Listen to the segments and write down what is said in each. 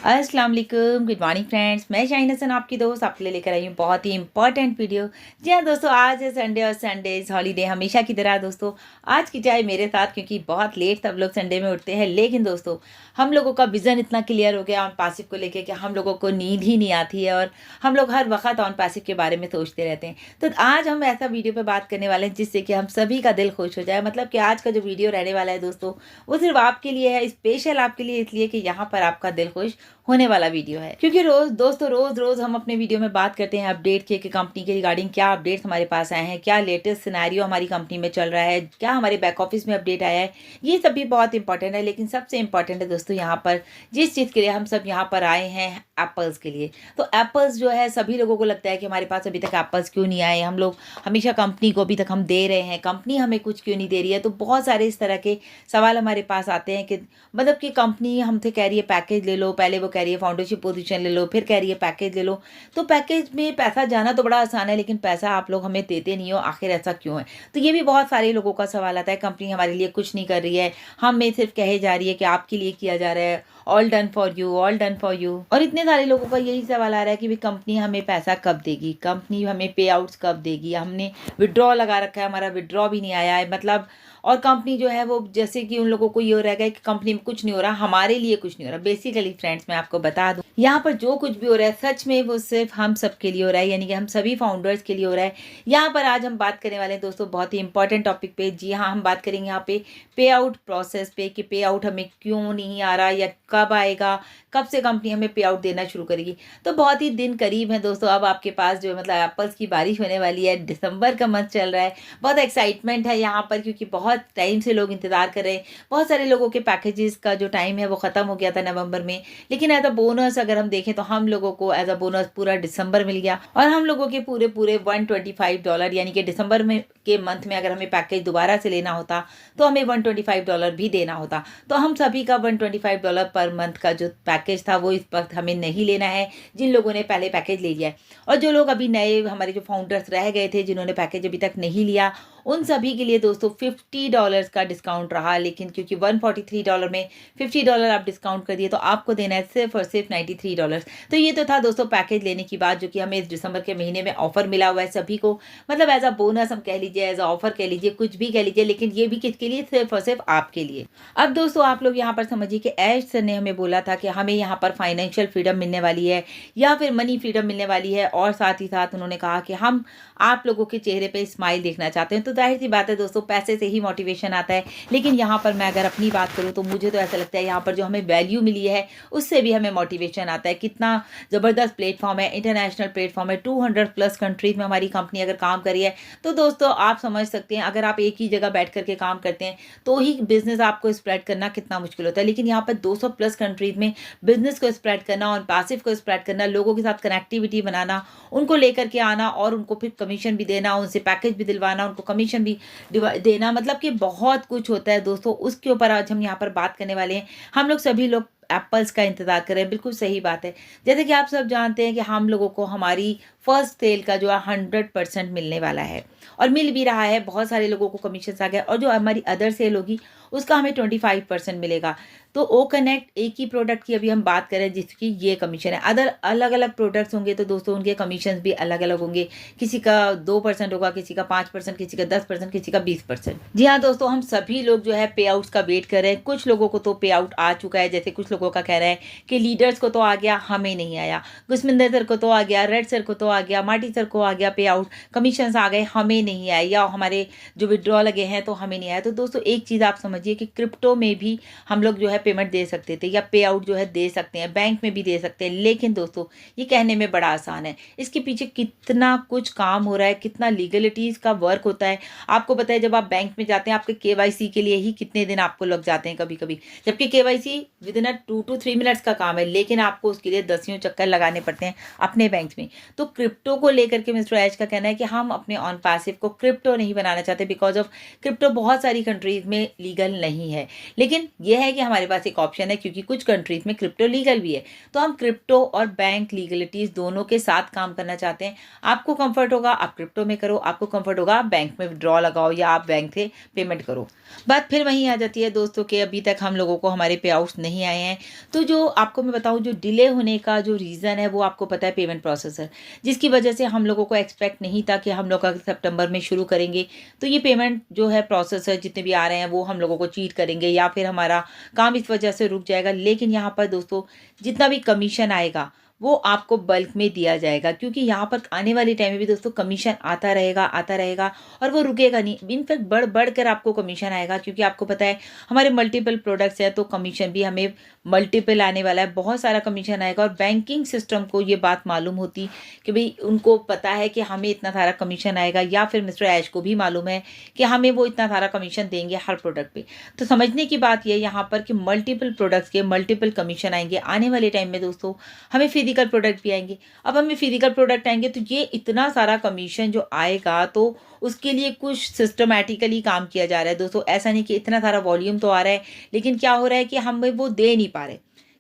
अस्सलाम वालेकुम, good morning friends. मैं शाहीन हसन आपकी दोस्त आपके लिए लेकर आई हूँ बहुत ही इंपॉर्टेंट वीडियो। जी हाँ दोस्तों, आज है संडे और संडे इज़ हॉलीडे हमेशा की तरह। दोस्तों आज की चाय मेरे साथ, क्योंकि बहुत लेट सब लोग संडे में उठते हैं, लेकिन दोस्तों हम लोगों का विज़न इतना क्लियर हो गया ऑन पैसिव को लेकर कि हम लोगों को नींद ही नहीं आती है और हम लोग हर वक्त ऑन पैसिव के बारे में सोचते रहते हैं। तो आज हम ऐसा वीडियो पर बात करने वाले हैं जिससे कि हम सभी का दिल खुश हो जाए। मतलब कि आज का जो वीडियो रहने वाला है दोस्तों, वो सिर्फ आपके लिए है, स्पेशल आपके लिए, इसलिए कि यहाँ पर आपका दिल खुश होने वाला वीडियो है। क्योंकि रोज हम अपने वीडियो में बात करते हैं अपडेट के, कि कंपनी के रिगार्डिंग क्या अपडेट्स हमारे पास आए हैं, क्या लेटेस्ट सिनेरियो हमारी कंपनी में चल रहा है, क्या हमारे बैक ऑफिस में अपडेट आया है। ये सब भी बहुत इंपॉर्टेंट है, लेकिन सबसे इंपॉर्टेंट है दोस्तों यहाँ पर जिस चीज़ के लिए हम सब यहाँ पर आए हैं, एप्पल्स के लिए। तो एप्पल्स जो है, सभी लोगों को लगता है कि हमारे पास अभी तक एप्पल्स क्यों नहीं आए, हम लोग हमेशा कंपनी को अभी तक हम दे रहे हैं, कंपनी हमें कुछ क्यों नहीं दे रही है। तो बहुत सारे इस तरह के सवाल हमारे पास आते हैं कि मतलब कि कंपनी हमसे कह रही है पैकेज ले लो, पहले वो कह रही है फाउंडेशन पोजीशन ले लो, फिर कह रही है पैकेज ले लो। तो पैकेज में पैसा जाना तो बड़ा आसान है, लेकिन पैसा आप लोग हमें देते नहीं हो, आखिर ऐसा क्यों है। तो ये भी बहुत सारे लोगों का सवाल आता है, कंपनी हमारे लिए कुछ नहीं कर रही है, हमें सिर्फ कहे जा रही है कि आपके लिए किया जा रहा है, all done for you, all done for you. और इतने सारे लोगों का यही सवाल आ रहा है कि भाई कंपनी हमें पैसा कब देगी, कंपनी हमें पे आउट्स कब देगी। हमने विड्रॉ लगा रखा है, हमारा विड्रॉ भी नहीं आया है, मतलब। और कंपनी जो है वो, जैसे कि उन लोगों को ये हो रहा है कि कंपनी में कुछ नहीं हो रहा, हमारे लिए कुछ नहीं हो रहा। बेसिकली फ्रेंड्स, मैं आपको बता दूं, यहाँ पर जो कुछ भी हो रहा है सच में वो सिर्फ हम सब के लिए हो रहा है, यानी कि हम सभी फाउंडर्स के लिए हो रहा है। यहाँ पर आज हम बात करने वाले हैं दोस्तों बहुत ही इंपॉर्टेंट टॉपिक पे। जी हाँ, हम बात करेंगे यहाँ पे पे आउट प्रोसेस पे, कि पे आउट हमें क्यों नहीं आ रहा या कब आएगा, कब से कंपनी हमें पे आउट देना शुरू करेगी। तो बहुत ही दिन करीब है दोस्तों, अब आपके पास जो मतलब एप्पल्स की बारिश होने वाली है। दिसंबर का मंथ चल रहा है, बहुत एक्साइटमेंट है यहाँ पर, क्योंकि बहुत टाइम से लोग इंतज़ार कर रहे हैं। बहुत सारे लोगों के पैकेजेस का जो टाइम है वो ख़त्म हो गया था नवंबर में, लेकिन एज अ बोनस अगर हम देखें तो हम लोगों को एज अ बोनस पूरा दिसंबर मिल गया। और हम लोगों के पूरे पूरे $125, यानी कि दिसंबर में के मंथ में अगर हमें पैकेज दोबारा से लेना होता तो हमें $125 भी देना होता। तो हम सभी का $125 पर मंथ का जो पैकेज था वो इस वक्त हमें नहीं लेना है, जिन लोगों ने पहले पैकेज ले लिया है। और जो लोग अभी नए, हमारे जो फाउंडर्स रह गए थे जिन्होंने पैकेज अभी तक नहीं लिया, उन सभी के लिए दोस्तों $50 का डिस्काउंट रहा। लेकिन क्योंकि $143 में $50 आप डिस्काउंट कर दिए, तो आपको देना है सिर्फ और सिर्फ $93। तो ये तो था दोस्तों पैकेज लेने की बात, जो कि हमें इस दिसंबर के महीने में ऑफर मिला हुआ है सभी को। मतलब एज अ बोनस हम कह लीजिए, एज अ ऑफर कह लीजिए, कुछ भी कह लीजिए, लेकिन ये भी किसके लिए, सिर्फ और सिर्फ आपके लिए। अब दोस्तों आप लोग यहाँ पर समझिए कि ऐश सर ने हमें बोला था कि हमें यहाँ पर फाइनेंशियल फ्रीडम मिलने वाली है या फिर मनी फ्रीडम मिलने वाली है, और साथ ही साथ उन्होंने कहा कि हम आप लोगों के चेहरे पे स्माइल देखना चाहते हैं। तो जाहिर सी बात है दोस्तों, पैसे से ही मोटिवेशन आता है। लेकिन यहाँ पर मैं अगर अपनी बात करूँ तो मुझे तो ऐसा लगता है यहाँ पर जो हमें वैल्यू मिली है उससे भी हमें मोटिवेशन आता है। कितना ज़बरदस्त प्लेटफॉर्म है, इंटरनेशनल प्लेटफॉर्म है, 200+ कंट्रीज में हमारी कंपनी अगर काम करी है। तो दोस्तों आप समझ सकते हैं, अगर आप एक ही जगह बैठ करके काम करते हैं तो ही बिजनेस आपको स्प्रेड करना कितना मुश्किल होता है। लेकिन यहाँ पर 200+ कंट्रीज में बिजनेस को स्प्रेड करना और पैसिव को स्प्रेड करना, लोगों के साथ कनेक्टिविटी बनाना, उनको लेकर के आना और उनको फिर कमीशन भी देना, उनसे पैकेज भी दिलवाना, उनको कमीशन भी देना, मतलब कि बहुत कुछ होता है दोस्तों। उसके ऊपर आज हम यहाँ पर बात करने वाले हैं। हम लोग सभी लोग एप्पल्स का इंतजार कर रहे हैं, बिल्कुल सही बात है। जैसे कि आप सब जानते हैं कि हम लोगों को हमारी फर्स्ट सेल का जो है 100% मिलने वाला है, और मिल भी रहा है। बहुत सारे लोगों को कमीशन आ गया, और जो हमारी अदर सेल होगी उसका हमें 25% मिलेगा। तो ओ कनेक्ट एक ही प्रोडक्ट की अभी हम बात करें जिसकी ये कमीशन है। अदर अलग अलग प्रोडक्ट्स होंगे तो दोस्तों उनके कमीशन भी अलग अलग होंगे। किसी का 2% होगा, किसी का 5%, किसी का 10%, किसी का 20%। जी हाँ दोस्तों, हम सभी लोग जो है पे आउट्स का वेट कर रहे हैं। कुछ लोगों को तो पे आउट आ चुका है, जैसे कुछ लोगों का कह रहा है कि लीडर्स को तो आ गया, हमें नहीं आया। गुस्मिंदर सर को तो आ गया, रेड सर को तो आ गया, मार्टी सर को आ गया पे आउट, कमीशन आ गए, हमें नहीं आया, या हमारे जो विड्रॉ लगे हैं तो हमें नहीं आया। तो दोस्तों एक चीज़ आप समझिए कि क्रिप्टो में भी हम लोग जो है पेमेंट दे सकते थे, या पे आउट जो है दे सकते हैं, बैंक में भी दे सकते हैं। लेकिन दोस्तों ये कहने में बड़ा आसान है, इसके पीछे कितना कुछ काम हो रहा है, कितना लीगलिटीज़ का वर्क होता है। आपको पता है, जब आप बैंक में जाते हैं आपके KYC के लिए ही कितने दिन आपको लग जाते हैं कभी कभी, जबकि KYC with in 2 to 3 minutes का काम है, लेकिन आपको उसके लिए 10 चक्कर लगाने पड़ते हैं अपने बैंक में। तो क्रिप्टो को लेकर के मिस्टर एच का कहना है कि हम अपने ऑन पैसिव को क्रिप्टो नहीं बनाना चाहते, बिकॉज ऑफ क्रिप्टो बहुत सारी कंट्रीज में लीगल नहीं है। लेकिन यह है कि हमारे पास एक ऑप्शन है, क्योंकि कुछ कंट्रीज में क्रिप्टो लीगल भी है, तो हम क्रिप्टो और बैंक लीगलिटीज दोनों के साथ काम करना चाहते हैं। आपको कंफर्ट होगा आप क्रिप्टो में करो, आपको कंफर्ट होगा आप बैंक में विड्रॉ लगाओ या आप बैंक से पेमेंट करो। बात फिर वहीं आ जाती है दोस्तों कि अभी तक हम लोगों को हमारे पे आउट्स नहीं आए हैं। तो जो आपको मैं बताऊं, जो डिले होने का जो रीज़न है वो आपको पता है, पेमेंट प्रोसेसर, जिसकी वजह से हम लोगों को एक्सपेक्ट नहीं था कि हम लोग अगर सितंबर में शुरू करेंगे तो ये पेमेंट जो है प्रोसेसर जितने भी आ रहे हैं वो हम लोगों को चीट करेंगे या फिर हमारा काम इस वजह से रुक जाएगा। लेकिन यहाँ पर दोस्तों जितना भी कमीशन आएगा वो आपको बल्क में दिया जाएगा, क्योंकि यहाँ पर आने वाले टाइम में भी दोस्तों कमीशन आता रहेगा और वो रुकेगा नहीं। इनफैक्ट बढ़ कर आपको कमीशन आएगा, क्योंकि आपको पता है हमारे मल्टीपल प्रोडक्ट्स हैं तो कमीशन भी हमें मल्टीपल आने वाला है, बहुत सारा कमीशन आएगा। और बैंकिंग सिस्टम को ये बात मालूम होती कि भाई उनको पता है कि हमें इतना सारा कमीशन आएगा, या फिर मिस्टर ऐश को भी मालूम है कि हमें वो इतना सारा कमीशन देंगे हर प्रोडक्ट पे। तो समझने की बात यह यहाँ पर कि मल्टीपल प्रोडक्ट्स के मल्टीपल कमीशन आएंगे आने वाले टाइम में दोस्तों। हमें फिजिकल प्रोडक्ट भी आएंगे। अब हमें फिजिकल प्रोडक्ट आएंगे तो ये इतना सारा कमीशन जो आएगा तो उसके लिए कुछ सिस्टमैटिकली काम किया जा रहा है दोस्तों। ऐसा नहीं कि इतना सारा वॉल्यूम तो आ रहा है लेकिन क्या हो रहा है कि हमें वो दे नहीं पा रहे,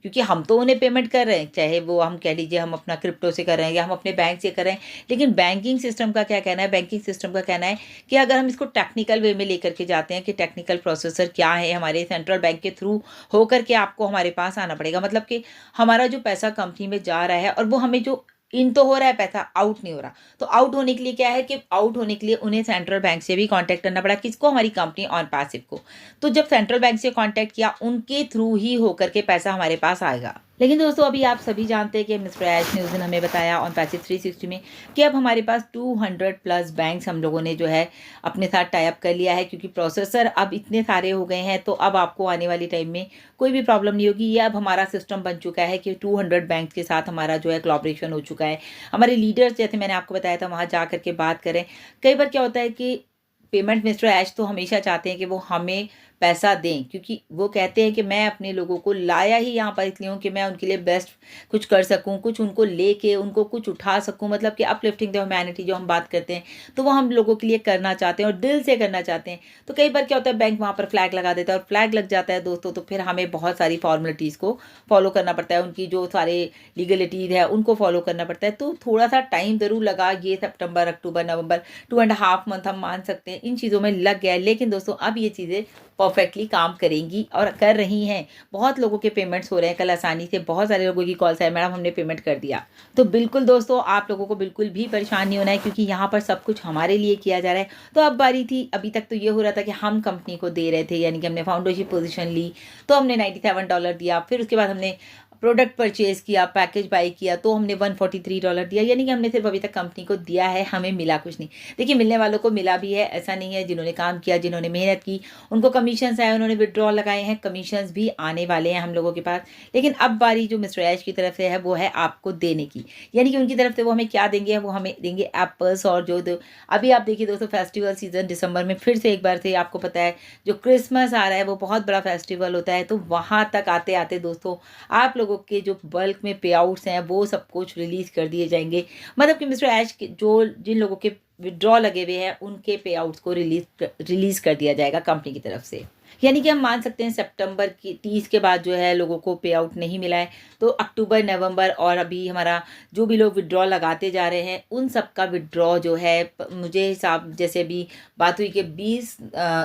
क्योंकि हम तो उन्हें पेमेंट कर रहे हैं, चाहे वो हम कह लीजिए हम अपना क्रिप्टो से कर रहे हैं या हम अपने बैंक से कर रहे हैं। लेकिन बैंकिंग सिस्टम का क्या कहना है, बैंकिंग सिस्टम का कहना है कि अगर हम इसको टेक्निकल वे में लेकर के जाते हैं कि टेक्निकल प्रोसेसर क्या है, हमारे सेंट्रल बैंक के थ्रू होकर के आपको हमारे पास आना पड़ेगा। मतलब कि हमारा जो पैसा कंपनी में जा रहा है और वो हमें जो इन तो हो रहा है पैसा, आउट नहीं हो रहा। तो आउट होने के लिए क्या है कि आउट होने के लिए उन्हें सेंट्रल बैंक से भी कांटेक्ट करना पड़ा, किसको, हमारी कंपनी ऑन पैसिव को। तो जब सेंट्रल बैंक से कांटेक्ट किया उनके थ्रू ही होकर के पैसा हमारे पास आएगा। लेकिन दोस्तों अभी आप सभी जानते हैं कि मिस्टर ऐश ने उस दिन हमें बताया ऑन पैसिव 360 में कि अब हमारे पास 200 प्लस बैंक्स हम लोगों ने जो है अपने साथ टाई अप कर लिया है, क्योंकि प्रोसेसर अब इतने सारे हो गए हैं। तो अब आपको आने वाली टाइम में कोई भी प्रॉब्लम नहीं होगी। ये अब हमारा सिस्टम बन चुका है कि 200 बैंक के साथ हमारा जो है कोलैबोरेशन हो चुका है। हमारे लीडर्स जैसे मैंने आपको बताया था वहाँ जा करके बात करें। कई बार क्या होता है कि पेमेंट मिस्टर ऐश तो हमेशा चाहते हैं कि वो हमें पैसा दें, क्योंकि वो कहते हैं कि मैं अपने लोगों को लाया ही यहाँ पर इसलिए हूँ कि मैं उनके लिए बेस्ट कुछ कर सकूँ, कुछ उनको लेके उनको कुछ उठा सकूँ। मतलब कि अपलिफ्टिंग द ह्यूमैनिटी जो हम बात करते हैं तो वो हम लोगों के लिए करना चाहते हैं और दिल से करना चाहते हैं। तो कई बार क्या होता है बैंक वहाँ पर फ्लैग लगा देता है और फ्लैग लग जाता है दोस्तों, तो फिर हमें बहुत सारी फॉर्मेलिटीज़ को फॉलो करना पड़ता है, उनकी जो सारे लीगलिटीज़ है उनको फॉलो करना पड़ता है। तो थोड़ा सा टाइम ज़रूर लगा, ये सितंबर अक्टूबर नवंबर 2.5 मंथ हम मान सकते हैं इन चीज़ों में लग गया है। लेकिन दोस्तों अब ये चीज़ें परफेक्टली काम करेंगी और कर रही हैं। बहुत लोगों के पेमेंट्स हो रहे हैं कल आसानी से, बहुत सारे लोगों की कॉल्स आए, मैडम हमने पेमेंट कर दिया। तो बिल्कुल दोस्तों आप लोगों को बिल्कुल भी परेशान नहीं होना है, क्योंकि यहाँ पर सब कुछ हमारे लिए किया जा रहा है। तो अब बारी थी, अभी तक तो ये हो रहा था कि हम कंपनी को दे रहे थे, यानी कि हमने फाउंडरशिप पोजीशन ली तो हमने $97 दिया, फिर उसके बाद हमने प्रोडक्ट परचेज किया, पैकेज बाई किया तो हमने $143 दिया, यानी कि हमने सिर्फ अभी तक कंपनी को दिया है, हमें मिला कुछ नहीं। देखिए मिलने वालों को मिला भी है, ऐसा नहीं है। जिन्होंने काम किया, जिन्होंने मेहनत की, उनको कमीशंस आए, उन्होंने विड्रॉ लगाए हैं, कमीशंस भी आने वाले हैं हम लोगों के पास। लेकिन अब बारी जो मिस्टर ऐश की तरफ से है वो है आपको देने की, यानी कि उनकी तरफ से वो हमें क्या देंगे, वो हमें देंगे एप्पल्स। और जो अभी आप देखिए दोस्तों फेस्टिवल सीजन दिसंबर में फिर से एक बार से आपको पता है जो क्रिसमस आ रहा है वो बहुत बड़ा फेस्टिवल होता है। तो वहाँ तक आते आते दोस्तों आप लोगों के जो बल्क में पे आउट्स हैं वो सब कुछ रिलीज कर दिए जाएंगे। मतलब कि मिस्टर ऐश के जो जिन लोगों के विड्रॉ लगे हुए हैं उनके पे आउट्स को रिलीज कर दिया जाएगा कंपनी की तरफ से। यानी कि हम मान सकते हैं सितंबर की 30 के बाद जो है लोगों को पे आउट नहीं मिला है, तो अक्टूबर नवंबर और अभी हमारा जो भी लोग विड्रॉ लगाते जा रहे हैं उन सब का विड्रॉ जो है मुझे हिसाब जैसे अभी बात हुई कि 20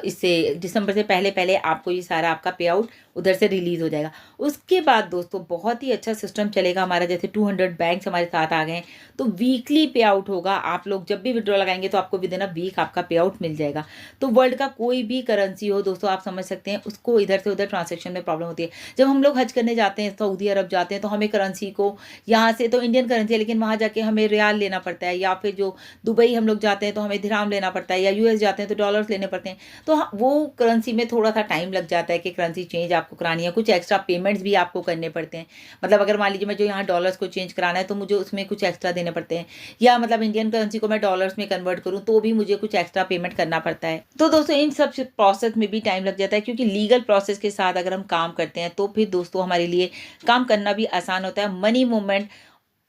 इससे दिसंबर से पहले पहले आपको ये सारा आपका पे आउट उधर से रिलीज हो जाएगा। उसके बाद दोस्तों बहुत ही अच्छा सिस्टम चलेगा हमारा, जैसे 200 बैंक्स हमारे साथ आ गए हैं तो वीकली पे आउट होगा। आप लोग जब भी विड्रॉ लगाएंगे तो आपको विद इन अ वीक आपका पे आउट मिल जाएगा। तो वर्ल्ड का कोई भी करेंसी हो दोस्तों आप समझ सकते हैं उसको इधर से उधर ट्रांसैक्शन में प्रॉब्लम होती है। जब हम लोग हज करने जाते हैं, सऊदी अरब जाते हैं, तो हमें करेंसी को यहाँ से तो इंडियन करेंसी है लेकिन वहाँ जाके हमें रियाल लेना पड़ता है, या फिर जो दुबई हम लोग जाते हैं तो हमें दिरहाम लेना पड़ता है, या यूएस जाते हैं तो डॉलर्स लेने पड़ते हैं। तो वो करेंसी में थोड़ा सा टाइम लग जाता है कि करेंसी चेंज आपको करानी है, कुछ एक्स्ट्रा पेमेंट्स भी आपको करने पड़ते हैं। मतलब अगर मान लीजिए मैं जो यहाँ डॉलर्स को चेंज कराना है तो मुझे उसमें कुछ एक्स्ट्रा देने पड़ते हैं, या मतलब इंडियन करेंसी को मैं डॉलर्स में कन्वर्ट करूँ तो भी मुझे कुछ एक्स्ट्रा पेमेंट करना पड़ता है। तो दोस्तों इन सब प्रोसेस में भी टाइम लग जाता है, क्योंकि लीगल प्रोसेस के साथ अगर हम काम करते हैं तो फिर दोस्तों हमारे लिए काम करना भी आसान होता है। मनी मूवमेंट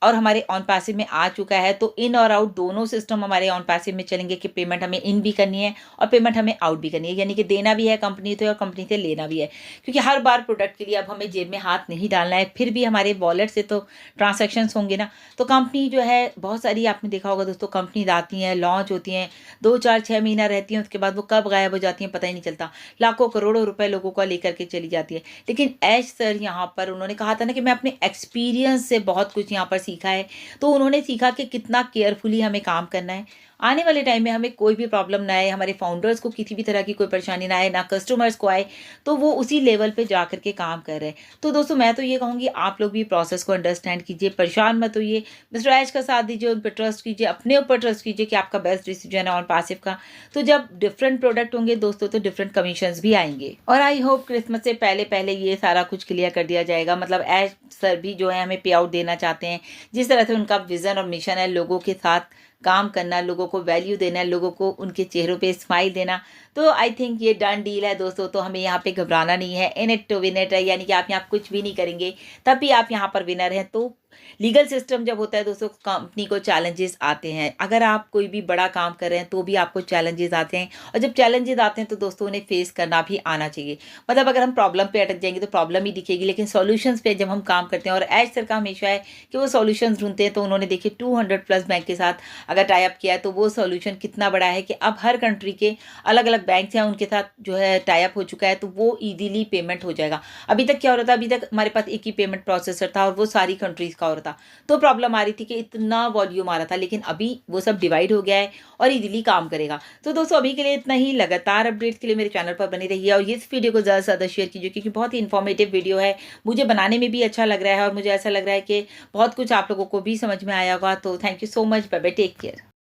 और हमारे ऑन पैसिव में आ चुका है, तो इन और आउट दोनों सिस्टम हमारे ऑन पैसिव में चलेंगे कि पेमेंट हमें इन भी करनी है और पेमेंट हमें आउट भी करनी है, यानी कि देना भी है कंपनी से और कंपनी से लेना भी है। क्योंकि हर बार प्रोडक्ट के लिए अब हमें जेब में हाथ नहीं डालना है, फिर भी हमारे वॉलेट से तो ट्रांसैक्शंस होंगे ना। तो कंपनी जो है बहुत सारी आपने देखा होगा दोस्तों, कंपनीज आती हैं, लॉन्च होती हैं, 2 4 6 महीना रहती हैं, उसके बाद वो कब गायब हो जाती हैं पता ही नहीं चलता। लाखों करोड़ों रुपए लोगों का लेकर के चली जाती है। लेकिन ऐश सर यहाँ पर उन्होंने कहा था ना कि मैं अपने एक्सपीरियंस से बहुत कुछ यहाँ पर सीखा है। तो उन्होंने सीखा कि कितना केयरफुली हमें काम करना है, आने वाले टाइम में हमें कोई भी प्रॉब्लम ना आए, हमारे फाउंडर्स को किसी भी तरह की कोई परेशानी ना आए, ना कस्टमर्स को आए। तो वो उसी लेवल पे जा करके काम कर रहे हैं। तो दोस्तों मैं तो ये कहूँगी आप लोग भी प्रोसेस को अंडरस्टैंड कीजिए, परेशान मत होइए, मिस्टर ऐश का साथ दीजिए, उन पर ट्रस्ट कीजिए, अपने ऊपर ट्रस्ट कीजिए कि आपका बेस्ट डिसीजन है ऑन पैसिव का। तो जब डिफरेंट प्रोडक्ट होंगे दोस्तों तो डिफरेंट कमीशंस भी आएंगे। और आई होप क्रिसमस से पहले पहले ये सारा कुछ क्लियर कर दिया जाएगा। मतलब ऐश सर भी जो है हमें पे आउट देना चाहते हैं, जिस तरह से उनका विजन और मिशन है लोगों के साथ काम करना, लोगों को वैल्यू देना, लोगों को उनके चेहरों पे स्माइल देना। तो आई थिंक ये डन डील है दोस्तों। तो हमें यहाँ पे घबराना नहीं है, in it to win it है, यानी कि आप यहाँ कुछ भी नहीं करेंगे तब भी आप यहाँ पर विनर हैं। तो लीगल सिस्टम जब होता है दोस्तों, कंपनी को चैलेंजेस आते हैं। अगर आप कोई भी बड़ा काम कर रहे हैं तो भी आपको चैलेंजेस आते हैं, और जब चैलेंजेस आते हैं तो दोस्तों उन्हें फेस करना भी आना चाहिए। मतलब अगर हम प्रॉब्लम पे अटक जाएंगे तो प्रॉब्लम ही दिखेगी, लेकिन सॉल्यूशंस पे जब हम काम करते हैं, और ऐश सर का हमेशा है कि वो सॉल्यूशंस ढूंढते हैं। तो उन्होंने देखिए 200+ बैंक के साथ अगर टाई अप किया है तो वो सॉल्यूशन कितना बड़ा है कि अब हर कंट्री के अलग अलग बैंक हैं उनके साथ जो है टाई अप हो चुका है, तो वो ईजिली पेमेंट हो जाएगा। अभी तक क्या हो रहा था, अभी तक हमारे पास एक ही पेमेंट प्रोसेसर था और वो सारी कंट्रीज का हो रहा था, तो प्रॉब्लम आ रही थी कि इतना वॉल्यूम आ रहा था। लेकिन अभी वो सब डिवाइड हो गया है और इजीली काम करेगा। तो दोस्तों अभी के लिए इतना ही। लगातार अपडेट्स के लिए मेरे चैनल पर बने रहिए और इस वीडियो को ज़्यादा से ज़्यादा शेयर कीजिए, क्योंकि बहुत ही इन्फॉर्मेटिव वीडियो है। मुझे बनाने में भी अच्छा लग रहा है और मुझे ऐसा लग रहा है कि बहुत कुछ आप लोगों को भी समझ में आया होगा। तो thank you so much, bye bye, take care.